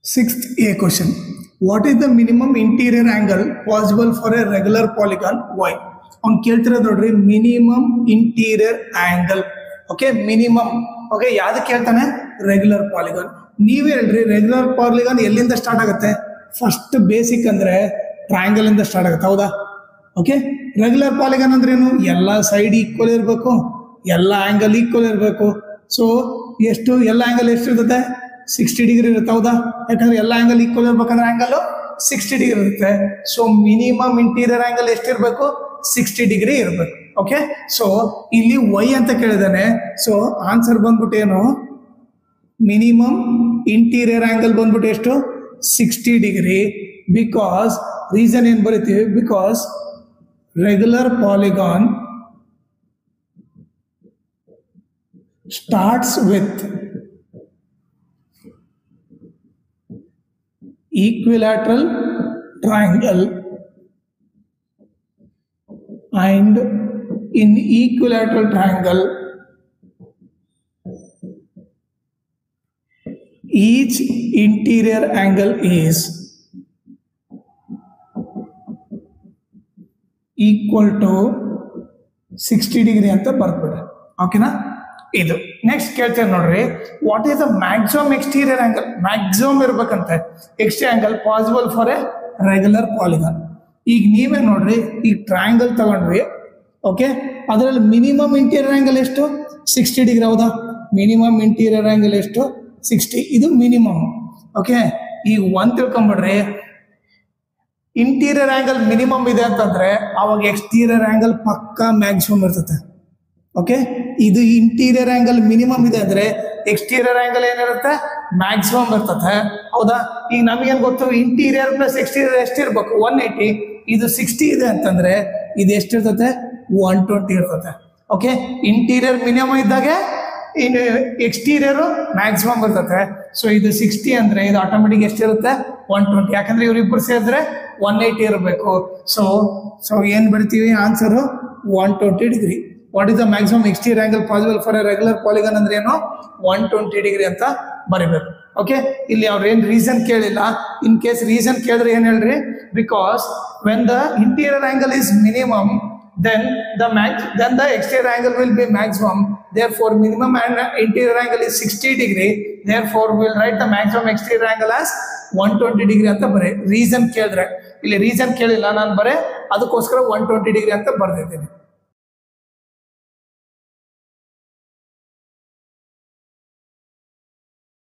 Sixth A question. What is the minimum interior angle possible for a regular polygon? Why? On ಕೇಳ್ತಿರೋದು ನೋಡ್ರಿ minimum interior angle. Okay minimum. Okay ಯಾವ್ದು ಕೇಳ್ತಾನೆ? Regular polygon. ನೀವ್ ಹೇಳ್ರಿ regular polygon ಎಲ್ಲಿಂದ start ಆಗುತ್ತೆ? First basic ಅಂದ್ರೆ triangle ಇಂದ ಸ್ಟಾರ್ಟ್ ಆಗುತ್ತೆ, ಹೌದಾ? ಓಕೆ ರೆಗ್ಯುಲರ್ ಪಾಲಿಗಾನ್ ಅಂದ್ರೆ ಏನು? ಎಲ್ಲ ಸೈಡ್ ಈಕ್ವಲ್ ಇರಬೇಕು, ಎಲ್ಲ ಆಂಗಲ್ ಈಕ್ವಲ್ ಇರಬೇಕು. ಸೊ ಎಷ್ಟು ಎಲ್ಲ ಆಂಗಲ್ ಎಷ್ಟು ಇರ್ತದೆ? 60 ಡಿಗ್ರಿ ಇರುತ್ತೆ, ಹೌದಾ? ಯಾಕಂದ್ರೆ ಎಲ್ಲ ಆಂಗಲ್ ಈಕ್ವಲ್ ಇರ್ಬೇಕಂದ್ರೆ ಆಂಗಲ್ 60 ಡಿಗ್ರಿ ಇರುತ್ತೆ. ಸೊ ಮಿನಿಮಮ್ ಇಂಟೀರಿಯರ್ ಆಂಗಲ್ ಎಷ್ಟಿರ್ಬೇಕು? 60 ಡಿಗ್ರಿ ಇರಬೇಕು. ಓಕೆ ಸೊ ಇಲ್ಲಿ ವೈ ಅಂತ ಕೇಳಿದಾನೆ. ಸೊ ಆನ್ಸರ್ ಬಂದ್ಬಿಟ್ಟು ಏನು? ಮಿನಿಮಮ್ ಇಂಟೀರಿಯರ್ ಆಂಗಲ್ ಬಂದ್ಬಿಟ್ಟು ಎಷ್ಟು? 60 ಡಿಗ್ರಿ. ಬಿಕಾಸ್ ರೀಸನ್ ಏನ್ ಬರೀತೀವಿ? Because regular polygon starts with equilateral triangle and in equilateral triangle each interior angle is equal to 60 degree ಅಂತ ಬರ್ಬಿಡ್ರಿ. ಓಕೆನಾ? ಇದು ನೆಕ್ಸ್ಟ್ ಕೇಳ್ತೇನೆ ನೋಡ್ರಿ. What is the maximum exterior angle? Maximum ಇರ್ಬೇಕಂತೆ exterior angle possible for a regular polygon. ಈಗ ನೀವೇ ನೋಡ್ರಿ, ಈಗ ಟ್ರಯಾಂಗಲ್ ತಗೊಂಡ್ರಿ, ಓಕೆ ಅದರಲ್ಲಿ ಮಿನಿಮಮ್ ಇಂಟೀರಿಯರ್ ಆಂಗಲ್ ಎಷ್ಟು? 60 ಡಿಗ್ರಿ, ಹೌದಾ? ಮಿನಿಮಮ್ ಇಂಟೀರಿಯರ್ ಆಂಗಲ್ ಎಷ್ಟು? 60. ಇದು ಮಿನಿಮಮ್. ಓಕೆ ಈಗ ಒಂದ್ ತಿಳ್ಕೊಂಬಿಡ್ರಿ, ಇಂಟೀರಿಯರ್ ಆಂಗಲ್ ಮಿನಿಮಮ್ ಇದೆ ಅಂತಂದ್ರೆ ಅವಾಗ ಎಕ್ಸ್ಟೀರಿಯರ್ ಆಂಗಲ್ ಪಕ್ಕಾ ಮ್ಯಾಕ್ಸಿಮಮ್ ಇರ್ತದೆ. ಓಕೆ ಇದು ಇಂಟೀರಿಯರ್ ಆಂಗಲ್ ಮಿನಿಮಮ್ ಇದೆ ಅಂದ್ರೆ ಎಕ್ಸ್ಟೀರಿಯರ್ ಆಂಗಲ್ ಏನಿರುತ್ತೆ? ಮ್ಯಾಕ್ಸಿಮಮ್ ಇರ್ತದೆ, ಹೌದಾ? ಈಗ ನಮಗೇನ್ ಗೊತ್ತು? ಇಂಟೀರಿಯರ್ ಪ್ಲಸ್ ಎಕ್ಸ್ಟೀರಿಯರ್ ಎಷ್ಟಿರ್ಬೇಕು? 180. ಇದು 60 ಇದೆ ಅಂತಂದ್ರೆ ಇದು ಎಷ್ಟಿರ್ತದೆ? 120 ಇರ್ತದೆ. ಓಕೆ ಇಂಟೀರಿಯರ್ ಮಿನಿಮಮ್ ಇದ್ದಾಗೆ ಇನ್ನು ಎಕ್ಸ್ಟೀರಿಯರ್ ಮ್ಯಾಕ್ಸಿಮಮ್ ಇರ್ತದೆ. ಸೊ ಇದು 60 ಅಂದ್ರೆ ಇದು ಆಟೋಮೆಟಿಕ್ ಎಷ್ಟಿರುತ್ತೆ? 120. ಯಾಕಂದ್ರೆ ಇವ್ರಿಬ್ರು ಸೇರಿದ್ರೆ 180 ಇರಬೇಕು. ಸೊ ಏನ್ ಬರ್ತೀವಿ? Answer 120 degree. What is the maximum exterior angle possible for a regular polygon ಅಂದ್ರೆ ಏನು? 120 ಡಿಗ್ರಿ ಅಂತ ಬರೀಬೇಕು. ಓಕೆ ಇಲ್ಲಿ ಅವ್ರು ಏನ್ ರೀಸನ್ ಕೇಳಿಲ್ಲ. ಇನ್ ಕೇಸ್ ರೀಸನ್ ಕೇಳಿದ್ರೆ ಏನ್ ಹೇಳ್ರಿ? Because when the interior angle is minimum then the exterior angle will be maximum. Therefore minimum and interior angle is 60 degree. Therefore we will write the maximum exterior angle as 120 degree ಅಂತ ಬರೀ. Reason ಕೇಳಿದ್ರೆ, ಇಲ್ಲಿ reason ಕೇಳಿಲ್ಲ, ನಾನು ಬರೀ ಅದಕ್ಕೋಸ್ಕರ 120 degree ಅಂತ ಬರ್ದಿದ್ದೀನಿ.